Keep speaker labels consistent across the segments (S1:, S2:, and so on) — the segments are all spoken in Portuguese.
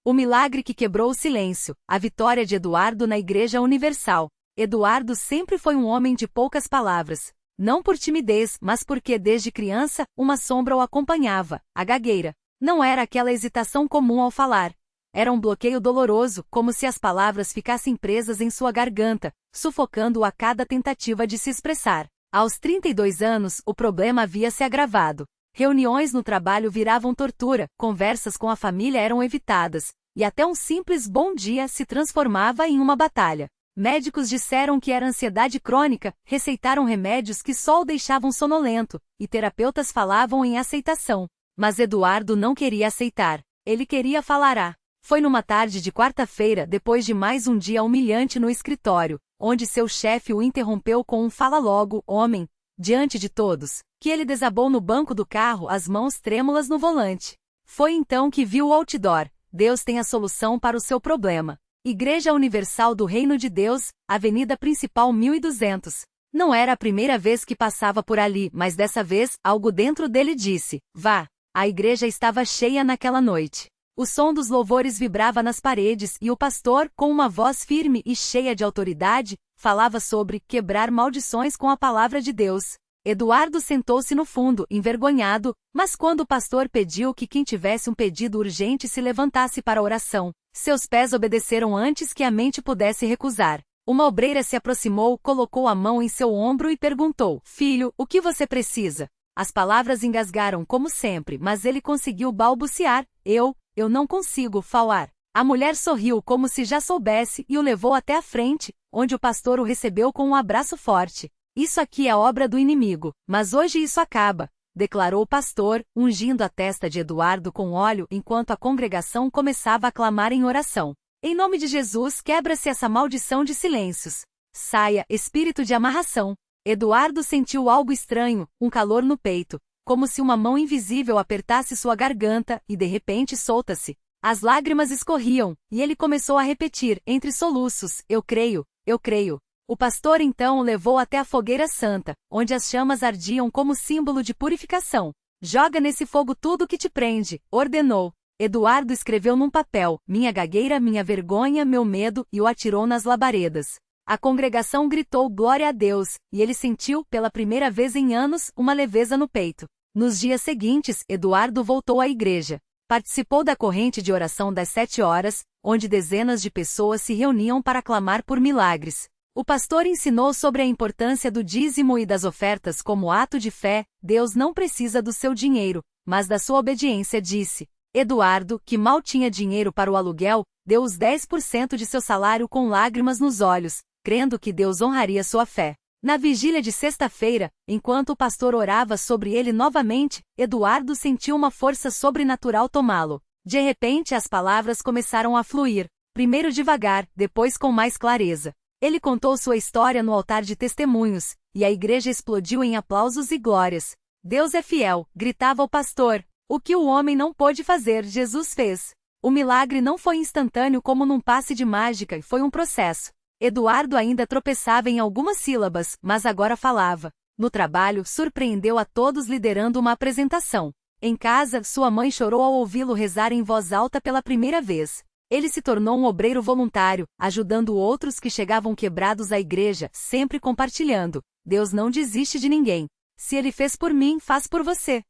S1: O milagre que quebrou o silêncio, a vitória de Eduardo na Igreja Universal. Eduardo sempre foi um homem de poucas palavras. Não por timidez, mas porque desde criança, uma sombra o acompanhava, a gagueira. Não era aquela hesitação comum ao falar. Era um bloqueio doloroso, como se as palavras ficassem presas em sua garganta, sufocando-o a cada tentativa de se expressar. Aos 32 anos, o problema havia se agravado. Reuniões no trabalho viravam tortura, conversas com a família eram evitadas, e até um simples bom dia se transformava em uma batalha. Médicos disseram que era ansiedade crônica, receitaram remédios que só o deixavam sonolento, e terapeutas falavam em aceitação. Mas Eduardo não queria aceitar. Ele queria falar. Foi numa tarde de quarta-feira, depois de mais um dia humilhante no escritório, onde seu chefe o interrompeu com um "fala logo, homem", diante de todos, que ele desabou no banco do carro, as mãos trêmulas no volante. Foi então que viu o outdoor: Deus tem a solução para o seu problema. Igreja Universal do Reino de Deus, Avenida Principal 1200. Não era a primeira vez que passava por ali, mas dessa vez, algo dentro dele disse: vá. A igreja estava cheia naquela noite. O som dos louvores vibrava nas paredes e o pastor, com uma voz firme e cheia de autoridade, falava sobre quebrar maldições com a palavra de Deus. Eduardo sentou-se no fundo, envergonhado, mas quando o pastor pediu que quem tivesse um pedido urgente se levantasse para a oração, seus pés obedeceram antes que a mente pudesse recusar. Uma obreira se aproximou, colocou a mão em seu ombro e perguntou: filho, o que você precisa? As palavras engasgaram como sempre, mas ele conseguiu balbuciar: eu não consigo falar. A mulher sorriu como se já soubesse e o levou até a frente, onde o pastor o recebeu com um abraço forte. Isso aqui é obra do inimigo, mas hoje isso acaba, declarou o pastor, ungindo a testa de Eduardo com óleo enquanto a congregação começava a clamar em oração. Em nome de Jesus, quebra-se essa maldição de silêncios. Saia, espírito de amarração. Eduardo sentiu algo estranho, um calor no peito, como se uma mão invisível apertasse sua garganta, e de repente solta-se. As lágrimas escorriam, e ele começou a repetir, entre soluços: eu creio, eu creio. O pastor então o levou até a fogueira santa, onde as chamas ardiam como símbolo de purificação. Joga nesse fogo tudo que te prende, ordenou. Eduardo escreveu num papel: minha gagueira, minha vergonha, meu medo, e o atirou nas labaredas. A congregação gritou glória a Deus, e ele sentiu, pela primeira vez em anos, uma leveza no peito. Nos dias seguintes, Eduardo voltou à igreja. Participou da corrente de oração das 7 horas, onde dezenas de pessoas se reuniam para clamar por milagres. O pastor ensinou sobre a importância do dízimo e das ofertas como ato de fé. Deus não precisa do seu dinheiro, mas da sua obediência, disse. Eduardo, que mal tinha dinheiro para o aluguel, deu os 10% de seu salário com lágrimas nos olhos, crendo que Deus honraria sua fé. Na vigília de sexta-feira, enquanto o pastor orava sobre ele novamente, Eduardo sentiu uma força sobrenatural tomá-lo. De repente as palavras começaram a fluir, primeiro devagar, depois com mais clareza. Ele contou sua história no altar de testemunhos, e a igreja explodiu em aplausos e glórias. Deus é fiel, gritava o pastor. O que o homem não pôde fazer, Jesus fez. O milagre não foi instantâneo como num passe de mágica, foi um processo. Eduardo ainda tropeçava em algumas sílabas, mas agora falava. No trabalho, surpreendeu a todos liderando uma apresentação. Em casa, sua mãe chorou ao ouvi-lo rezar em voz alta pela primeira vez. Ele se tornou um obreiro voluntário, ajudando outros que chegavam quebrados à igreja, sempre compartilhando. Deus não desiste de ninguém. Se ele fez por mim, faz por você.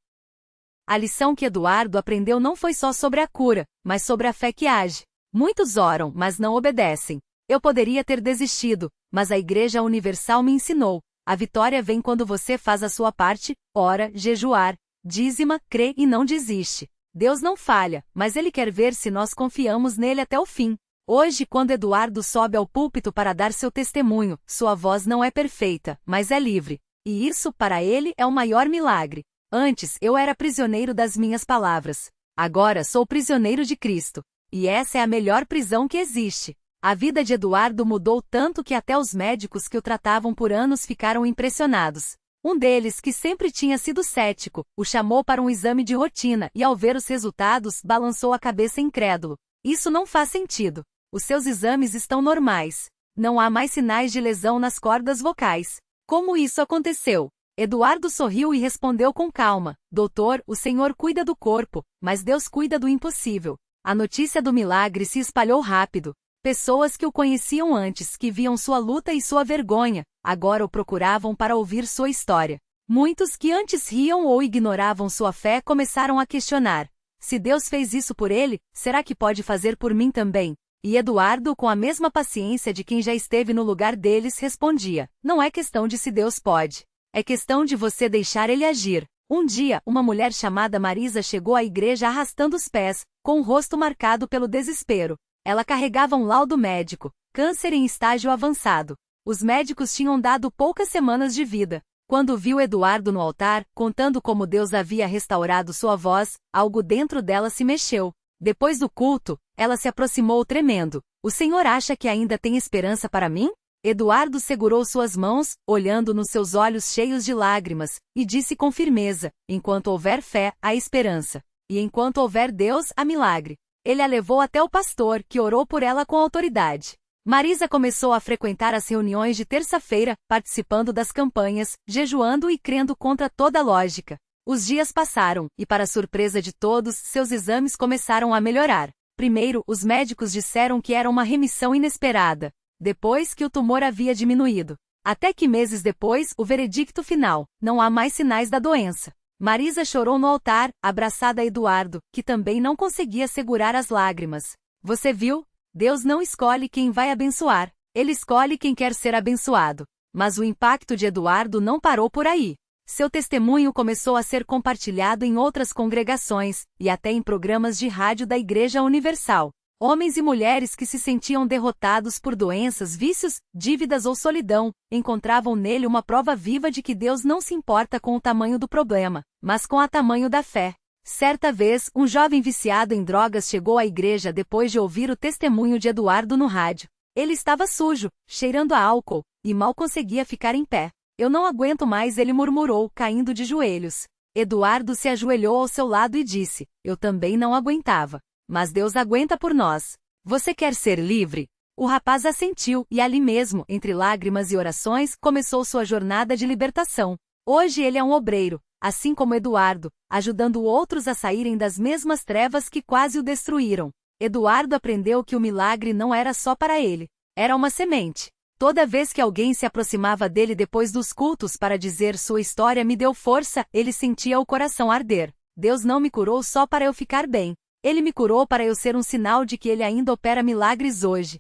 S1: A lição que Eduardo aprendeu não foi só sobre a cura, mas sobre a fé que age. Muitos oram, mas não obedecem. Eu poderia ter desistido, mas a Igreja Universal me ensinou. A vitória vem quando você faz a sua parte, ora, jejuar, dízima, crê e não desiste. Deus não falha, mas Ele quer ver se nós confiamos nele até o fim. Hoje, quando Eduardo sobe ao púlpito para dar seu testemunho, sua voz não é perfeita, mas é livre. E isso, para ele, é o maior milagre. Antes, eu era prisioneiro das minhas palavras. Agora sou prisioneiro de Cristo. E essa é a melhor prisão que existe. A vida de Eduardo mudou tanto que até os médicos que o tratavam por anos ficaram impressionados. Um deles, que sempre tinha sido cético, o chamou para um exame de rotina e, ao ver os resultados, balançou a cabeça incrédulo. Isso não faz sentido. Os seus exames estão normais. Não há mais sinais de lesão nas cordas vocais. Como isso aconteceu? Eduardo sorriu e respondeu com calma: doutor, o senhor cuida do corpo, mas Deus cuida do impossível. A notícia do milagre se espalhou rápido. Pessoas que o conheciam antes, que viam sua luta e sua vergonha, agora o procuravam para ouvir sua história. Muitos que antes riam ou ignoravam sua fé começaram a questionar: se Deus fez isso por ele, será que pode fazer por mim também? E Eduardo, com a mesma paciência de quem já esteve no lugar deles, respondia: não é questão de se Deus pode. É questão de você deixar ele agir. Um dia, uma mulher chamada Marisa chegou à igreja arrastando os pés, com o rosto marcado pelo desespero. Ela carregava um laudo médico: câncer em estágio avançado. Os médicos tinham dado poucas semanas de vida. Quando viu Eduardo no altar, contando como Deus havia restaurado sua voz, algo dentro dela se mexeu. Depois do culto, ela se aproximou tremendo. O Senhor acha que ainda tem esperança para mim? Eduardo segurou suas mãos, olhando nos seus olhos cheios de lágrimas, e disse com firmeza: enquanto houver fé, há esperança. E enquanto houver Deus, há milagre. Ele a levou até o pastor, que orou por ela com autoridade. Marisa começou a frequentar as reuniões de terça-feira, participando das campanhas, jejuando e crendo contra toda lógica. Os dias passaram, e para surpresa de todos, seus exames começaram a melhorar. Primeiro, os médicos disseram que era uma remissão inesperada. Depois que o tumor havia diminuído. Até que meses depois, o veredicto final: não há mais sinais da doença. Marisa chorou no altar, abraçada a Eduardo, que também não conseguia segurar as lágrimas. Você viu? Deus não escolhe quem vai abençoar. Ele escolhe quem quer ser abençoado. Mas o impacto de Eduardo não parou por aí. Seu testemunho começou a ser compartilhado em outras congregações, e até em programas de rádio da Igreja Universal. Homens e mulheres que se sentiam derrotados por doenças, vícios, dívidas ou solidão, encontravam nele uma prova viva de que Deus não se importa com o tamanho do problema, mas com o tamanho da fé. Certa vez, um jovem viciado em drogas chegou à igreja depois de ouvir o testemunho de Eduardo no rádio. Ele estava sujo, cheirando a álcool, e mal conseguia ficar em pé. Eu não aguento mais, ele murmurou, caindo de joelhos. Eduardo se ajoelhou ao seu lado e disse: eu também não aguentava. Mas Deus aguenta por nós. Você quer ser livre? O rapaz assentiu, e ali mesmo, entre lágrimas e orações, começou sua jornada de libertação. Hoje ele é um obreiro, assim como Eduardo, ajudando outros a saírem das mesmas trevas que quase o destruíram. Eduardo aprendeu que o milagre não era só para ele. Era uma semente. Toda vez que alguém se aproximava dele depois dos cultos para dizer sua história me deu força, ele sentia o coração arder. Deus não me curou só para eu ficar bem. Ele me curou para eu ser um sinal de que ele ainda opera milagres hoje.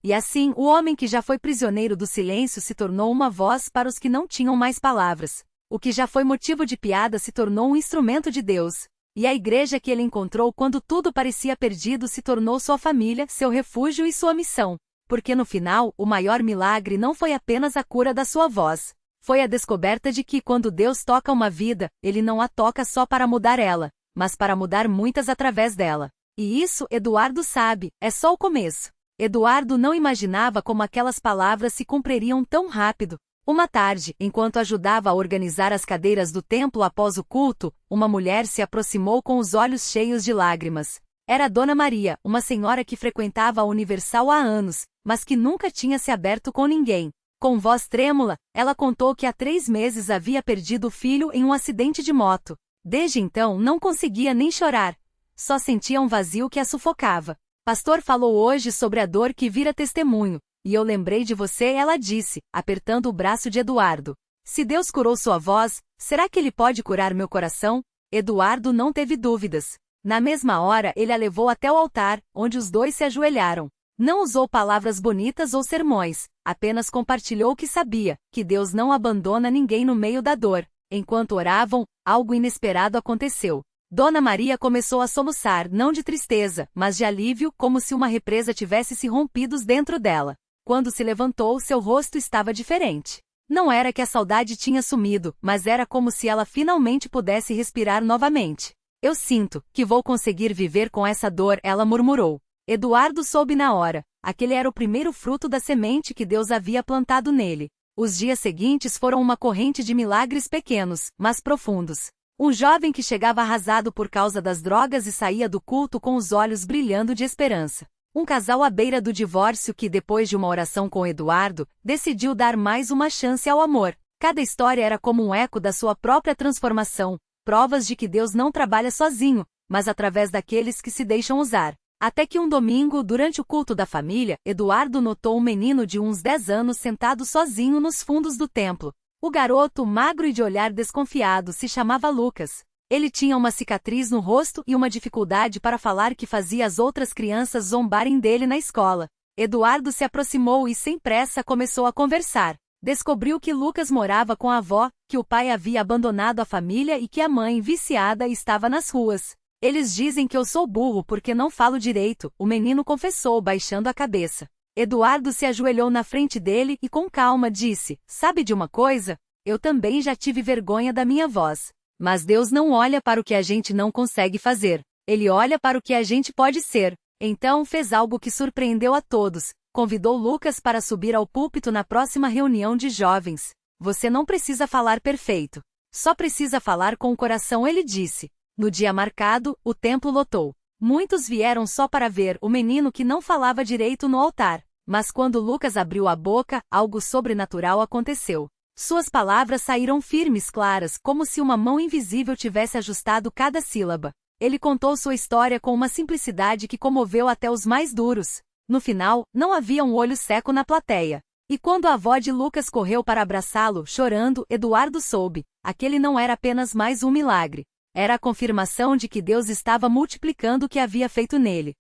S1: E assim, o homem que já foi prisioneiro do silêncio se tornou uma voz para os que não tinham mais palavras. O que já foi motivo de piada se tornou um instrumento de Deus. E a igreja que ele encontrou quando tudo parecia perdido se tornou sua família, seu refúgio e sua missão. Porque no final, o maior milagre não foi apenas a cura da sua voz. Foi a descoberta de que quando Deus toca uma vida, ele não a toca só para mudar ela, mas para mudar muitas através dela. E isso, Eduardo sabe, é só o começo. Eduardo não imaginava como aquelas palavras se cumpririam tão rápido. Uma tarde, enquanto ajudava a organizar as cadeiras do templo após o culto, uma mulher se aproximou com os olhos cheios de lágrimas. Era Dona Maria, uma senhora que frequentava a Universal há anos, mas que nunca tinha se aberto com ninguém. Com voz trêmula, ela contou que há 3 meses havia perdido o filho em um acidente de moto. Desde então não conseguia nem chorar. Só sentia um vazio que a sufocava. Pastor falou hoje sobre a dor que vira testemunho, e eu lembrei de você, ela disse, apertando o braço de Eduardo. Se Deus curou sua voz, será que ele pode curar meu coração? Eduardo não teve dúvidas. Na mesma hora ele a levou até o altar, onde os dois se ajoelharam. Não usou palavras bonitas ou sermões, apenas compartilhou o que sabia, que Deus não abandona ninguém no meio da dor. Enquanto oravam, algo inesperado aconteceu. Dona Maria começou a soluçar, não de tristeza, mas de alívio, como se uma represa tivesse se rompido dentro dela. Quando se levantou, seu rosto estava diferente. Não era que a saudade tinha sumido, mas era como se ela finalmente pudesse respirar novamente. Eu sinto que vou conseguir viver com essa dor, ela murmurou. Eduardo soube na hora. Aquele era o primeiro fruto da semente que Deus havia plantado nele. Os dias seguintes foram uma corrente de milagres pequenos, mas profundos. Um jovem que chegava arrasado por causa das drogas e saía do culto com os olhos brilhando de esperança. Um casal à beira do divórcio que, depois de uma oração com Eduardo, decidiu dar mais uma chance ao amor. Cada história era como um eco da sua própria transformação, provas de que Deus não trabalha sozinho, mas através daqueles que se deixam usar. Até que um domingo, durante o culto da família, Eduardo notou um menino de uns 10 anos sentado sozinho nos fundos do templo. O garoto, magro e de olhar desconfiado, se chamava Lucas. Ele tinha uma cicatriz no rosto e uma dificuldade para falar que fazia as outras crianças zombarem dele na escola. Eduardo se aproximou e sem pressa começou a conversar. Descobriu que Lucas morava com a avó, que o pai havia abandonado a família e que a mãe, viciada, estava nas ruas. Eles dizem que eu sou burro porque não falo direito, o menino confessou baixando a cabeça. Eduardo se ajoelhou na frente dele e com calma disse: "Sabe de uma coisa? Eu também já tive vergonha da minha voz. Mas Deus não olha para o que a gente não consegue fazer. Ele olha para o que a gente pode ser." Então fez algo que surpreendeu a todos. Convidou Lucas para subir ao púlpito na próxima reunião de jovens. "Você não precisa falar perfeito. Só precisa falar com o coração", ele disse. No dia marcado, o templo lotou. Muitos vieram só para ver o menino que não falava direito no altar. Mas quando Lucas abriu a boca, algo sobrenatural aconteceu. Suas palavras saíram firmes, claras, como se uma mão invisível tivesse ajustado cada sílaba. Ele contou sua história com uma simplicidade que comoveu até os mais duros. No final, não havia um olho seco na plateia. E quando a avó de Lucas correu para abraçá-lo, chorando, Eduardo soube. Aquele não era apenas mais um milagre. Era a confirmação de que Deus estava multiplicando o que havia feito nele.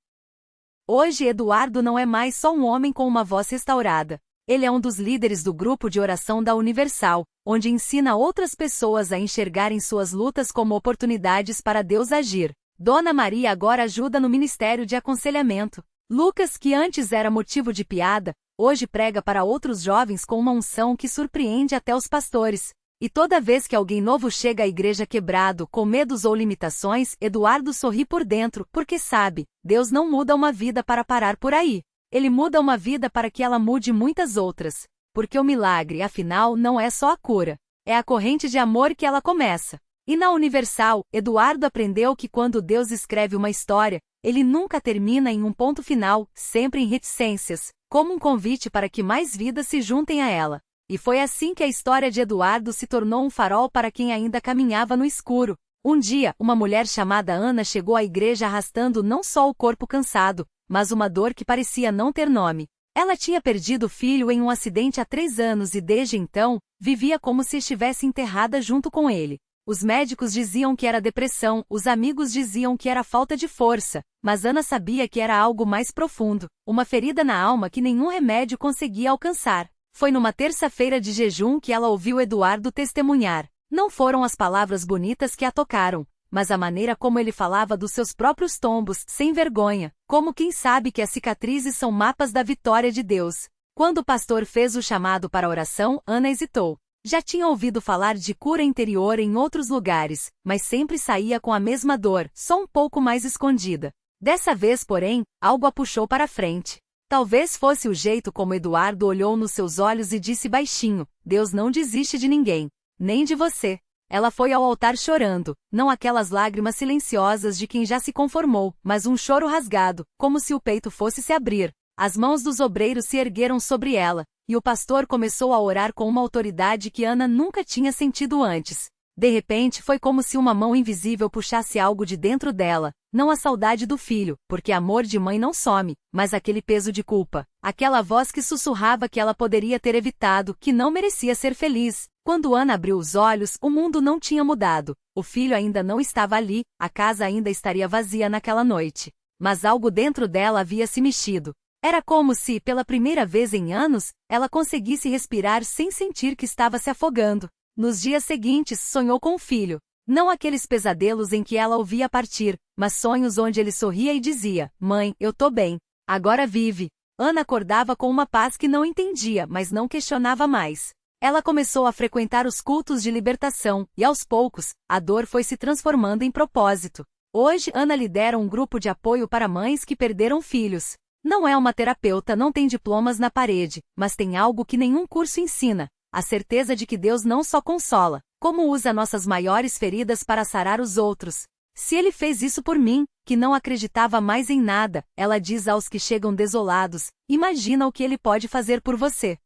S1: Hoje Eduardo não é mais só um homem com uma voz restaurada. Ele é um dos líderes do grupo de oração da Universal, onde ensina outras pessoas a enxergarem suas lutas como oportunidades para Deus agir. Dona Maria agora ajuda no ministério de aconselhamento. Lucas, que antes era motivo de piada, hoje prega para outros jovens com uma unção que surpreende até os pastores. E toda vez que alguém novo chega à igreja quebrado, com medos ou limitações, Eduardo sorri por dentro, porque sabe, Deus não muda uma vida para parar por aí. Ele muda uma vida para que ela mude muitas outras. Porque o milagre, afinal, não é só a cura. É a corrente de amor que ela começa. E na Universal, Eduardo aprendeu que quando Deus escreve uma história, ele nunca termina em um ponto final, sempre em reticências, como um convite para que mais vidas se juntem a ela. E foi assim que a história de Eduardo se tornou um farol para quem ainda caminhava no escuro. Um dia, uma mulher chamada Ana chegou à igreja arrastando não só o corpo cansado, mas uma dor que parecia não ter nome. Ela tinha perdido o filho em um acidente há 3 anos e desde então, vivia como se estivesse enterrada junto com ele. Os médicos diziam que era depressão, os amigos diziam que era falta de força, mas Ana sabia que era algo mais profundo, uma ferida na alma que nenhum remédio conseguia alcançar. Foi numa terça-feira de jejum que ela ouviu Eduardo testemunhar. Não foram as palavras bonitas que a tocaram, mas a maneira como ele falava dos seus próprios tombos, sem vergonha, como quem sabe que as cicatrizes são mapas da vitória de Deus. Quando o pastor fez o chamado para a oração, Ana hesitou. Já tinha ouvido falar de cura interior em outros lugares, mas sempre saía com a mesma dor, só um pouco mais escondida. Dessa vez, porém, algo a puxou para frente. Talvez fosse o jeito como Eduardo olhou nos seus olhos e disse baixinho: "Deus não desiste de ninguém, nem de você." Ela foi ao altar chorando, não aquelas lágrimas silenciosas de quem já se conformou, mas um choro rasgado, como se o peito fosse se abrir. As mãos dos obreiros se ergueram sobre ela, e o pastor começou a orar com uma autoridade que Ana nunca tinha sentido antes. De repente foi como se uma mão invisível puxasse algo de dentro dela, não a saudade do filho, porque amor de mãe não some, mas aquele peso de culpa, aquela voz que sussurrava que ela poderia ter evitado, que não merecia ser feliz. Quando Ana abriu os olhos, o mundo não tinha mudado, o filho ainda não estava ali, a casa ainda estaria vazia naquela noite. Mas algo dentro dela havia se mexido. Era como se, pela primeira vez em anos, ela conseguisse respirar sem sentir que estava se afogando. Nos dias seguintes, sonhou com o filho. Não aqueles pesadelos em que ela o via partir, mas sonhos onde ele sorria e dizia: "Mãe, eu tô bem. Agora vive." Ana acordava com uma paz que não entendia, mas não questionava mais. Ela começou a frequentar os cultos de libertação, e aos poucos, a dor foi se transformando em propósito. Hoje, Ana lidera um grupo de apoio para mães que perderam filhos. Não é uma terapeuta, não tem diplomas na parede, mas tem algo que nenhum curso ensina: a certeza de que Deus não só consola, como usa nossas maiores feridas para sarar os outros. Se Ele fez isso por mim, que não acreditava mais em nada, ela diz aos que chegam desolados, imagina o que Ele pode fazer por você.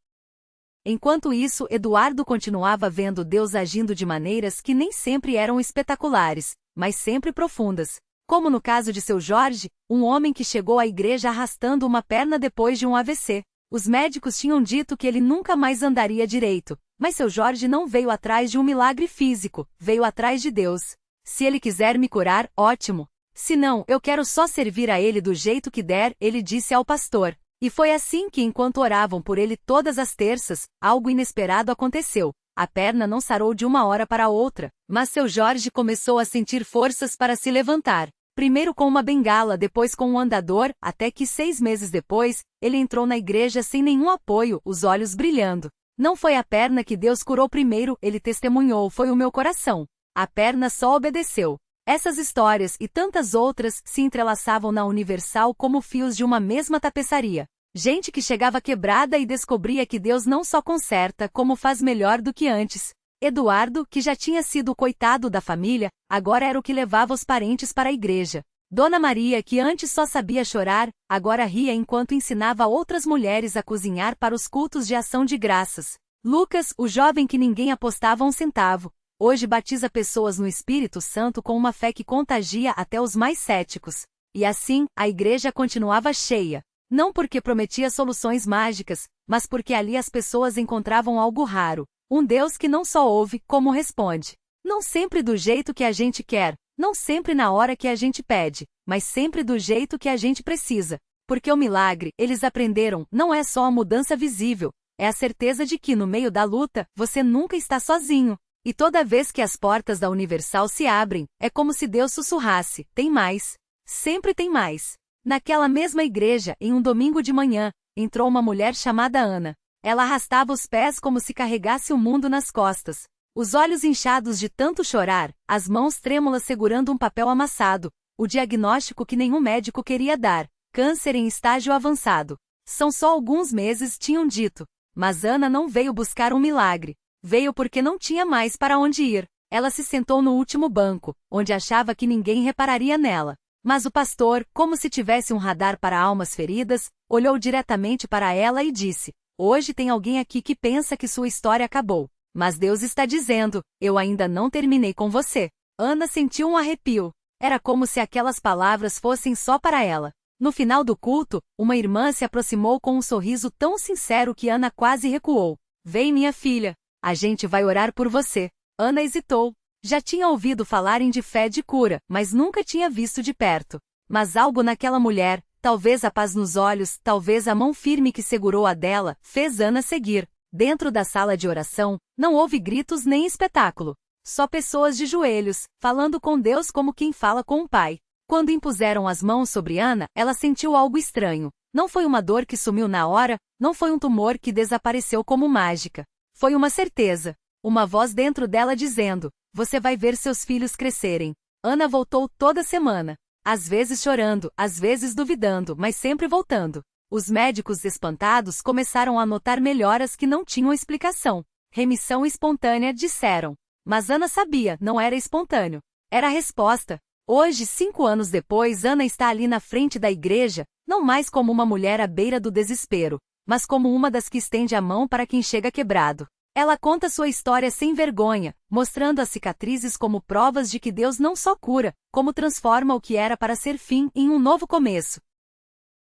S1: Enquanto isso, Eduardo continuava vendo Deus agindo de maneiras que nem sempre eram espetaculares, mas sempre profundas. Como no caso de seu Jorge, um homem que chegou à igreja arrastando uma perna depois de um AVC. Os médicos tinham dito que ele nunca mais andaria direito, mas seu Jorge não veio atrás de um milagre físico, veio atrás de Deus. Se ele quiser me curar, ótimo. Se não, eu quero só servir a ele do jeito que der, ele disse ao pastor. E foi assim que, enquanto oravam por ele todas as terças, algo inesperado aconteceu. A perna não sarou de uma hora para outra, mas seu Jorge começou a sentir forças para se levantar. Primeiro com uma bengala, depois com um andador, até que 6 meses depois, ele entrou na igreja sem nenhum apoio, os olhos brilhando. Não foi a perna que Deus curou primeiro, ele testemunhou, foi o meu coração. A perna só obedeceu. Essas histórias e tantas outras se entrelaçavam na Universal como fios de uma mesma tapeçaria. Gente que chegava quebrada e descobria que Deus não só conserta, como faz melhor do que antes. Eduardo, que já tinha sido o coitado da família, agora era o que levava os parentes para a igreja. Dona Maria, que antes só sabia chorar, agora ria enquanto ensinava outras mulheres a cozinhar para os cultos de ação de graças. Lucas, o jovem que ninguém apostava um centavo, hoje batiza pessoas no Espírito Santo com uma fé que contagia até os mais céticos. E assim, a igreja continuava cheia. Não porque prometia soluções mágicas, mas porque ali as pessoas encontravam algo raro. Um Deus que não só ouve, como responde. Não sempre do jeito que a gente quer, não sempre na hora que a gente pede, mas sempre do jeito que a gente precisa. Porque o milagre, eles aprenderam, não é só a mudança visível, é a certeza de que no meio da luta, você nunca está sozinho. E toda vez que as portas da Universal se abrem, é como se Deus sussurrasse, tem mais. Sempre tem mais. Naquela mesma igreja, em um domingo de manhã, entrou uma mulher chamada Ana. Ela arrastava os pés como se carregasse o mundo nas costas. Os olhos inchados de tanto chorar, as mãos trêmulas segurando um papel amassado, o diagnóstico que nenhum médico queria dar, câncer em estágio avançado. São só alguns meses, tinham dito. Mas Ana não veio buscar um milagre. Veio porque não tinha mais para onde ir. Ela se sentou no último banco, onde achava que ninguém repararia nela. Mas o pastor, como se tivesse um radar para almas feridas, olhou diretamente para ela e disse: hoje tem alguém aqui que pensa que sua história acabou. Mas Deus está dizendo, eu ainda não terminei com você. Ana sentiu um arrepio. Era como se aquelas palavras fossem só para ela. No final do culto, uma irmã se aproximou com um sorriso tão sincero que Ana quase recuou. Vem, minha filha. A gente vai orar por você. Ana hesitou. Já tinha ouvido falarem de fé de cura, mas nunca tinha visto de perto. Mas algo naquela mulher, talvez a paz nos olhos, talvez a mão firme que segurou a dela, fez Ana seguir. Dentro da sala de oração, não houve gritos nem espetáculo. Só pessoas de joelhos, falando com Deus como quem fala com um pai. Quando impuseram as mãos sobre Ana, ela sentiu algo estranho. Não foi uma dor que sumiu na hora, não foi um tumor que desapareceu como mágica. Foi uma certeza. Uma voz dentro dela dizendo: você vai ver seus filhos crescerem. Ana voltou toda semana. Às vezes chorando, às vezes duvidando, mas sempre voltando. Os médicos espantados começaram a notar melhoras que não tinham explicação. Remissão espontânea, disseram. Mas Ana sabia, não era espontâneo. Era a resposta. Hoje, 5 anos depois, Ana está ali na frente da igreja, não mais como uma mulher à beira do desespero, mas como uma das que estende a mão para quem chega quebrado. Ela conta sua história sem vergonha, mostrando as cicatrizes como provas de que Deus não só cura, como transforma o que era para ser fim em um novo começo.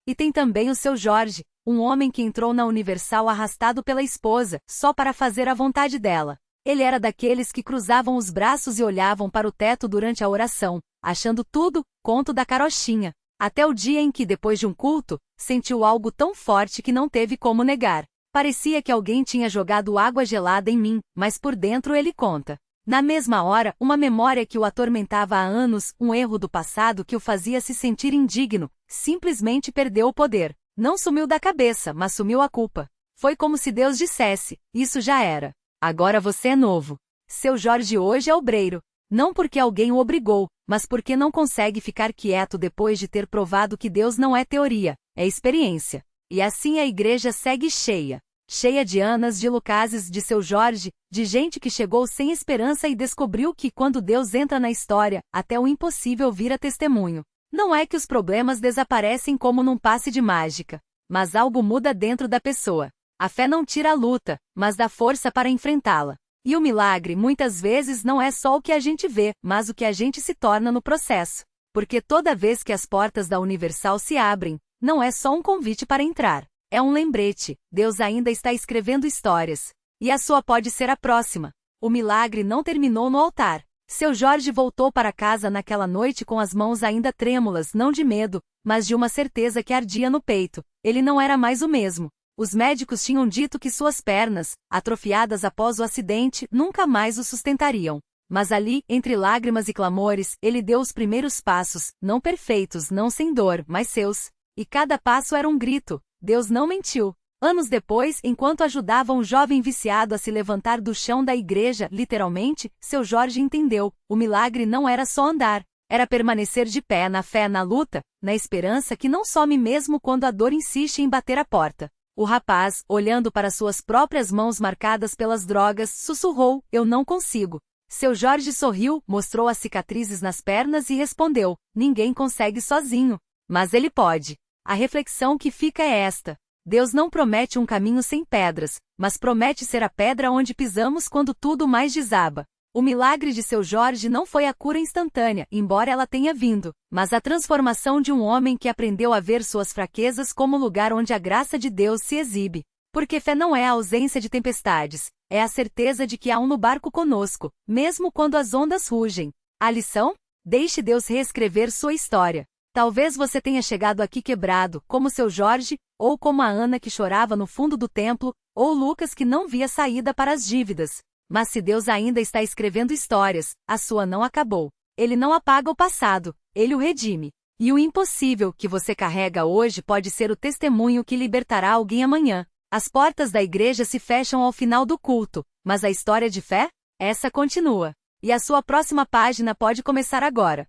S1: E tem também o seu Jorge, um homem que entrou na Universal arrastado pela esposa, só para fazer a vontade dela. Ele era daqueles que cruzavam os braços e olhavam para o teto durante a oração, achando tudo, conto da carochinha. Até o dia em que, depois de um culto, sentiu algo tão forte que não teve como negar. Parecia que alguém tinha jogado água gelada em mim, mas por dentro ele conta. Na mesma hora, uma memória que o atormentava há anos, um erro do passado que o fazia se sentir indigno, simplesmente perdeu o poder. Não sumiu da cabeça, mas sumiu a culpa. Foi como se Deus dissesse: isso já era. Agora você é novo. Seu Jorge hoje é obreiro. Não porque alguém o obrigou, mas porque não consegue ficar quieto depois de ter provado que Deus não é teoria, é experiência. E assim a igreja segue cheia. Cheia de Anas, de Lucases, de seu Jorge, de gente que chegou sem esperança e descobriu que quando Deus entra na história, até o impossível vira testemunho. Não é que os problemas desaparecem como num passe de mágica, mas algo muda dentro da pessoa. A fé não tira a luta, mas dá força para enfrentá-la. E o milagre muitas vezes não é só o que a gente vê, mas o que a gente se torna no processo. Porque toda vez que as portas da Universal se abrem, não é só um convite para entrar. É um lembrete, Deus ainda está escrevendo histórias. E a sua pode ser a próxima. O milagre não terminou no altar. Seu Jorge voltou para casa naquela noite com as mãos ainda trêmulas, não de medo, mas de uma certeza que ardia no peito. Ele não era mais o mesmo. Os médicos tinham dito que suas pernas, atrofiadas após o acidente, nunca mais o sustentariam. Mas ali, entre lágrimas e clamores, ele deu os primeiros passos, não perfeitos, não sem dor, mas seus. E cada passo era um grito. Deus não mentiu. Anos depois, enquanto ajudava um jovem viciado a se levantar do chão da igreja, literalmente, seu Jorge entendeu, o milagre não era só andar, era permanecer de pé na fé, na luta, na esperança que não some mesmo quando a dor insiste em bater a porta. O rapaz, olhando para suas próprias mãos marcadas pelas drogas, sussurrou, eu não consigo. Seu Jorge sorriu, mostrou as cicatrizes nas pernas e respondeu, ninguém consegue sozinho. Mas ele pode. A reflexão que fica é esta. Deus não promete um caminho sem pedras, mas promete ser a pedra onde pisamos quando tudo mais desaba. O milagre de seu Jorge não foi a cura instantânea, embora ela tenha vindo, mas a transformação de um homem que aprendeu a ver suas fraquezas como lugar onde a graça de Deus se exibe. Porque fé não é a ausência de tempestades, é a certeza de que há um no barco conosco, mesmo quando as ondas rugem. A lição? Deixe Deus reescrever sua história. Talvez você tenha chegado aqui quebrado, como seu Jorge, ou como a Ana que chorava no fundo do templo, ou Lucas que não via saída para as dívidas. Mas se Deus ainda está escrevendo histórias, a sua não acabou. Ele não apaga o passado, ele o redime. E o impossível que você carrega hoje pode ser o testemunho que libertará alguém amanhã. As portas da igreja se fecham ao final do culto, mas a história de fé? Essa continua. E a sua próxima página pode começar agora.